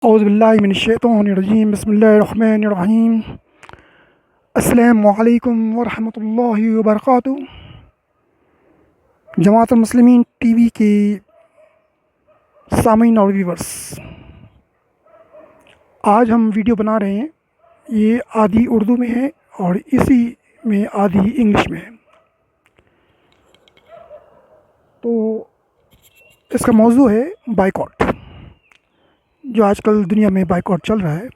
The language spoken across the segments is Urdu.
اعوذ باللہ من الشیطان الرجیم بسم اللہ الرحمن الرحیم السلام علیکم ورحمۃ اللہ وبرکاتہ۔ جماعت المسلمین ٹی وی کے سامعین اور ویورس، آج ہم ویڈیو بنا رہے ہیں، یہ آدھی اردو میں ہے اور اسی میں آدھی انگلش میں ہے۔ تو اس کا موضوع ہے بائیکاٹ، جو آج کل دنیا میں بائیکاٹ چل رہا ہے،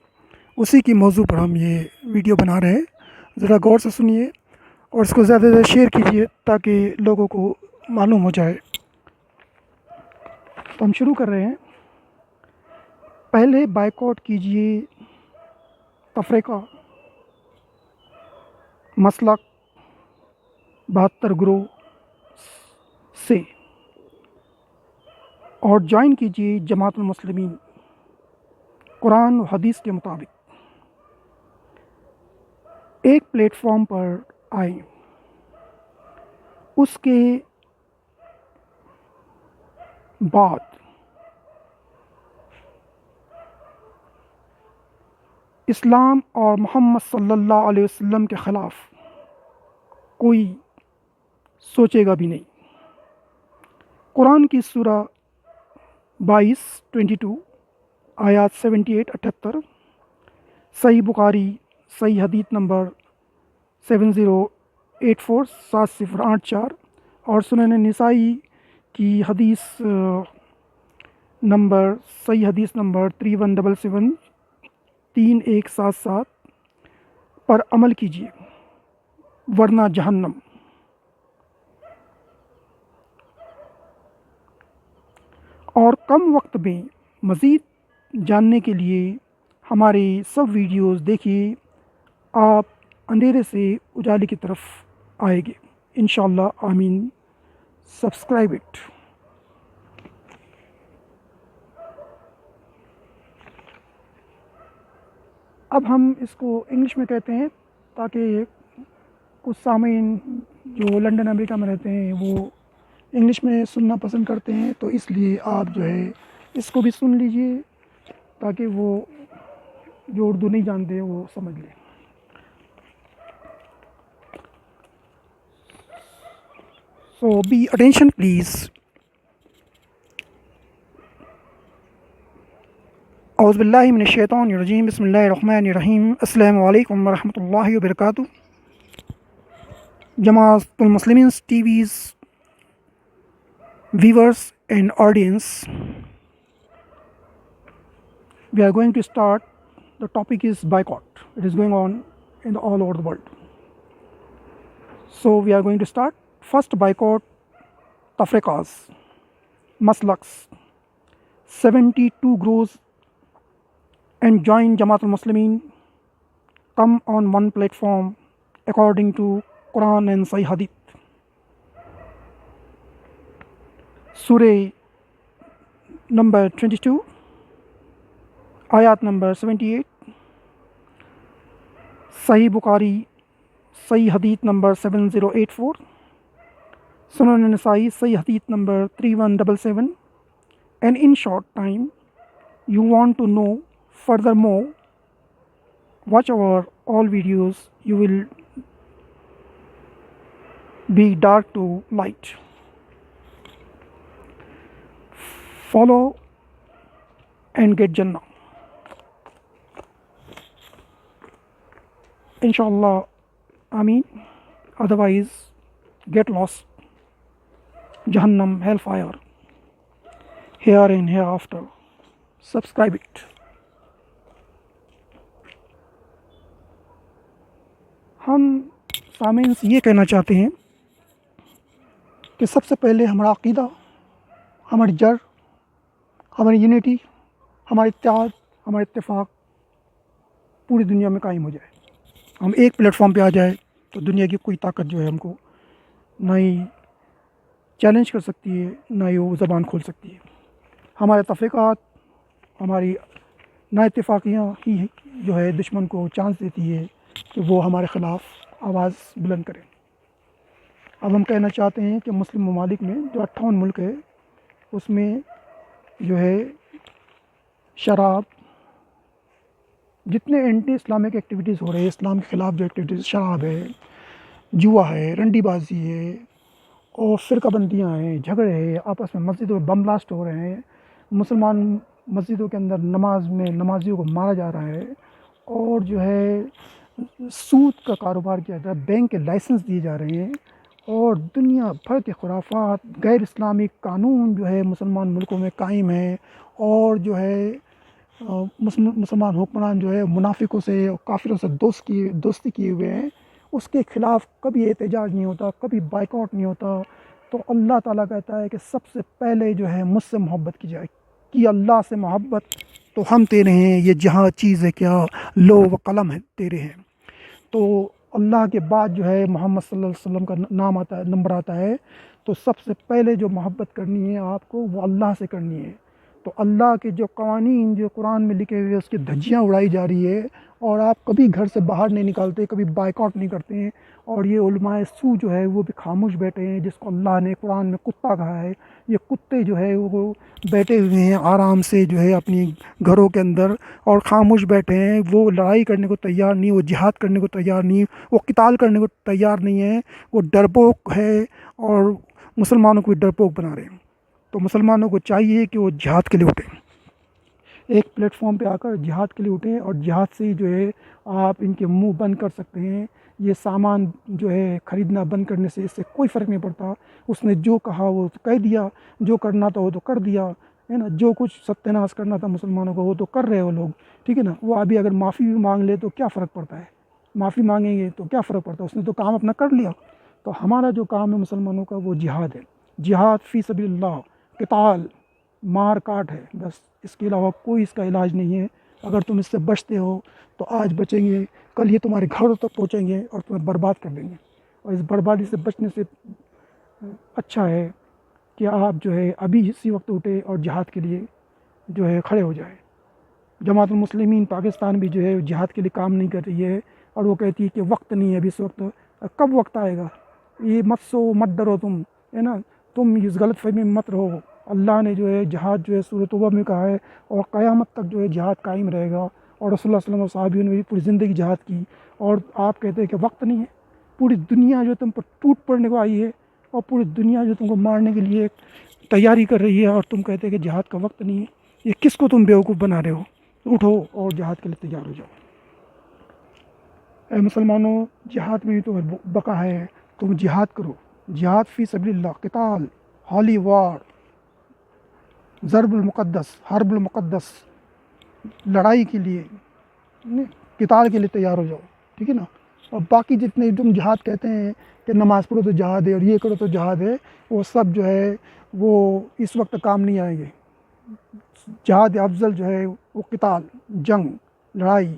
اسی کی موضوع پر ہم یہ ویڈیو بنا رہے ہیں۔ ذرا غور سے سنیے اور اس کو زیادہ سے زیادہ شیئر کیجیے تاکہ لوگوں کو معلوم ہو جائے۔ تو ہم شروع کر رہے ہیں۔ پہلے بائیکاٹ کیجیے تفریقہ، مسلک 72 گروہ سے، اور جوائن کیجیے جماعت المسلمین قرآن و حدیث کے مطابق۔ ایک پلیٹ فارم پر آئیں، اس کے بعد اسلام اور محمد صلی اللہ علیہ وسلم کے خلاف کوئی سوچے گا بھی نہیں۔ قرآن کی سورہ 22 آیات 78 صحیح بخاری صحیح حدیث نمبر 7084 7084 اور سنن نسائی کی حدیث نمبر صحیح حدیث نمبر 3177 3177 پر عمل کیجیے، ورنہ جہنم۔ اور کم وقت میں مزید جاننے کے لیے ہمارے سب ویڈیوز دیکھیے، آپ اندھیرے سے اجالے کی طرف آئیں گے انشاءاللہ، آمین۔ Subscribe it. اب ہم اس کو انگلش میں کہتے ہیں تاکہ کچھ سامعین جو لنڈن امریکہ میں رہتے ہیں وہ انگلش میں سننا پسند کرتے ہیں، تو اس لیے آپ جو ہے اس کو بھی سن لیجئے تاکہ وہ جو اردو نہیں جانتے وہ سمجھ لیں۔ So be attention please. اعوذ باللہ من الشیطان الرجیم بسم اللہ الرحمن الرحیم السلام علیکم ورحمۃ اللہ وبرکاتہ۔ Jamaat ul-Muslimeen TVs viewers and audience, we are going to start. The topic is boycott. It is going on in all over the world. So we are going to start. First boycott, tafriqas, maslaks, 72 grows and join Jamaat al-Muslimin. Come on one platform according to Quran and Sahih Hadith. Surah number 22, ayat number 78, Sahih Bukhari, Sahih Hadith number 7084, Sunan Nasa'i, Sahih Hadith number 3177. And in short time, you want to know furthermore, watch our all videos, you will be dark to light. Follow and get Jannah. Inshallah, Ameen. Otherwise, get lost. Jahannam, hellfire, here and hereafter. Subscribe it. ہم سامعین سے یہ کہنا چاہتے ہیں کہ سب سے پہلے ہمارا عقیدہ، ہماری جڑ، ہماری یونٹی، ہمارا اتحاد، ہمارا اتفاق پوری دنیا میں قائم ہو جائے۔ ہم ایک پلیٹ فارم پہ آ جائے تو دنیا کی کوئی طاقت جو ہے ہم کو نہ ہی چیلنج کر سکتی ہے، نہ ہی وہ زبان کھول سکتی ہے۔ ہمارے تفریقات، ہماری نا اتفاقیاں ہی جو ہے دشمن کو چانس دیتی ہے کہ وہ ہمارے خلاف آواز بلند کریں۔ اب ہم کہنا چاہتے ہیں کہ مسلم ممالک میں جو 58 ملک ہے، اس میں جو ہے شراب، جتنے اینٹی اسلامک ایکٹیویٹیز ہو رہے ہیں، اسلام کے خلاف جو ایکٹیویٹیز، شراب ہے، جوا ہے، رنڈی بازی ہے، اور فرقہ بندیاں ہیں، جھگڑے ہیں، آپس میں مسجدوں میں بم بلاسٹ ہو رہے ہیں، مسلمان مسجدوں کے اندر نماز میں نمازیوں کو مارا جا رہا ہے، اور جو ہے سود کا کاروبار کیا جاتا ہے، بینک کے لائسنس دیے جا رہے ہیں، اور دنیا بھر کے خرافات، غیر اسلامی قانون جو ہے مسلمان ملکوں میں قائم ہیں، اور جو ہے مسلمان حکمران جو ہے منافقوں سے اور کافروں سے دوستی کیے ہوئے ہیں، اس کے خلاف کبھی احتجاج نہیں ہوتا، کبھی بائیکاٹ نہیں ہوتا۔ تو اللہ تعالیٰ کہتا ہے کہ سب سے پہلے جو ہے مجھ سے محبت کی جائے، کہ اللہ سے محبت تو ہم تیرے ہیں، یہ جہاں چیز ہے کیا، لو و قلم ہے تیرے ہیں۔ تو اللہ کے بعد جو ہے محمد صلی اللہ علیہ وسلم کا نام آتا ہے، نمبر آتا ہے، تو سب سے پہلے جو محبت کرنی ہے آپ کو وہ اللہ سے کرنی ہے۔ تو اللہ کے جو قوانین جو قرآن میں لکھے ہوئے اس کی دھجیاں اڑائی جا رہی ہے، اور آپ کبھی گھر سے باہر نہیں نکالتے، کبھی بائیکاٹ نہیں کرتے ہیں، اور یہ علماء سو جو ہے وہ بھی خاموش بیٹھے ہیں، جس کو اللہ نے قرآن میں کتا کہا ہے۔ یہ کتے جو ہے وہ بیٹھے ہوئے ہیں آرام سے جو ہے اپنی گھروں کے اندر، اور خاموش بیٹھے ہیں، وہ لڑائی کرنے کو تیار نہیں، وہ جہاد کرنے کو تیار نہیں، وہ قتال کرنے کو تیار نہیں ہے، وہ ڈرپوک ہے، اور مسلمانوں کو بھی ڈرپوک بنا رہے ہیں۔ تو مسلمانوں کو چاہیے کہ وہ جہاد کے لیے اٹھیں، ایک پلیٹ فارم پہ آ کر جہاد کے لیے اٹھیں، اور جہاد سے ہی جو ہے آپ ان کے منہ بند کر سکتے ہیں۔ یہ سامان جو ہے خریدنا بند کرنے سے اس سے کوئی فرق نہیں پڑتا، اس نے جو کہا وہ تو کہہ دیا، جو کرنا تھا وہ تو کر دیا ہے نا، جو کچھ ستیہ ناش کرنا تھا مسلمانوں کو وہ تو کر رہے وہ لوگ، ٹھیک ہے نا۔ وہ ابھی اگر معافی بھی مانگ لے تو کیا فرق پڑتا ہے، معافی مانگیں گے تو کیا فرق پڑتا ہے، اس نے تو کام اپنا کر لیا۔ تو ہمارا جو کام ہے مسلمانوں کا وہ جہاد ہے، جہاد فی سبیل اللہ، قتال، مار کاٹ ہے، بس اس کے علاوہ کوئی اس کا علاج نہیں ہے۔ اگر تم اس سے بچتے ہو تو آج بچیں گے، کل یہ تمہارے گھروں تک پہنچیں گے اور تمہیں برباد کر دیں گے۔ اور اس بربادی سے بچنے سے اچھا ہے کہ آپ جو ہے ابھی اسی وقت اٹھے اور جہاد کے لیے جو ہے کھڑے ہو جائے۔ جماعت المسلمین پاکستان بھی جو ہے جہاد کے لیے کام نہیں کر رہی ہے، اور وہ کہتی ہے کہ وقت نہیں ہے ابھی اس وقت۔ کب وقت آئے گا؟ یہ مت سو مت ڈرو تم، ہے نا، تم اس غلط فہمی میں مت رہو۔ اللہ نے جو ہے جہاد جو ہے سورۃ توبہ میں کہا ہے، اور قیامت تک جو ہے جہاد قائم رہے گا، اور رسول اللہ صلی اللہ علیہ وسلم اور صحابیوں نے بھی پوری زندگی جہاد کی، اور آپ کہتے ہیں کہ وقت نہیں ہے۔ پوری دنیا جو تم پر ٹوٹ پڑنے کو آئی ہے، اور پوری دنیا جو تم کو مارنے کے لیے تیاری کر رہی ہے، اور تم کہتے ہیں کہ جہاد کا وقت نہیں ہے۔ یہ کس کو تم بیوقوف بنا رہے ہو؟ اٹھو اور جہاد کے لیے تیار ہو جاؤ۔ اے مسلمانوں، جہاد میں تو بقا ہے، تم جہاد کرو، جہاد فی سبیل اللہ، قتال، ہولی وار، ضرب المقدس، حرب المقدس، لڑائی کے لیے، قتال کے لیے تیار ہو جاؤ، ٹھیک ہے نا۔ اور باقی جتنے تم جہاد کہتے ہیں کہ نماز پڑھو تو جہاد ہے، اور یہ کرو تو جہاد ہے، وہ سب جو ہے وہ اس وقت کام نہیں آئیں گے۔ جہاد افضل جو ہے وہ قتال، جنگ، لڑائی،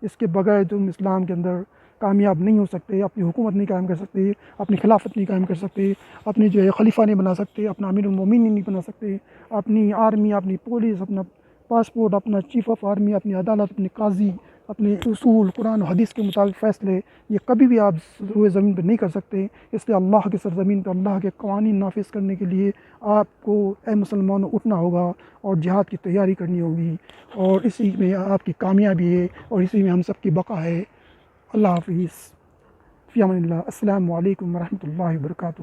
اس کے بغیر تم اسلام کے اندر کامیاب نہیں ہو سکتے، اپنی حکومت نہیں قائم کر سکتے، اپنی خلافت نہیں قائم کر سکتے، اپنی جو ہے خلیفہ نہیں بنا سکتے، اپنا امیر المومنین نہیں بنا سکتے، اپنی آرمی، اپنی پولیس، اپنا پاسپورٹ، اپنا چیف آف آرمی، اپنی عدالت، اپنے قاضی، اپنے اصول قرآن و حدیث کے مطابق فیصلے، یہ کبھی بھی آپ روئے زمین پہ نہیں کر سکتے۔ اس لیے اللہ کے سرزمین پہ اللہ کے قوانین نافذ کرنے کے لیے آپ کو اے مسلمانوں اٹھنا ہوگا، اور جہاد کی تیاری کرنی ہوگی، اور اسی میں آپ کی کامیابی ہے، اور اسی میں ہم سب کی بقا ہے۔ اللہ حافظ، فی امان اللہ، السلام علیکم ورحمۃ اللہ وبرکاتہ۔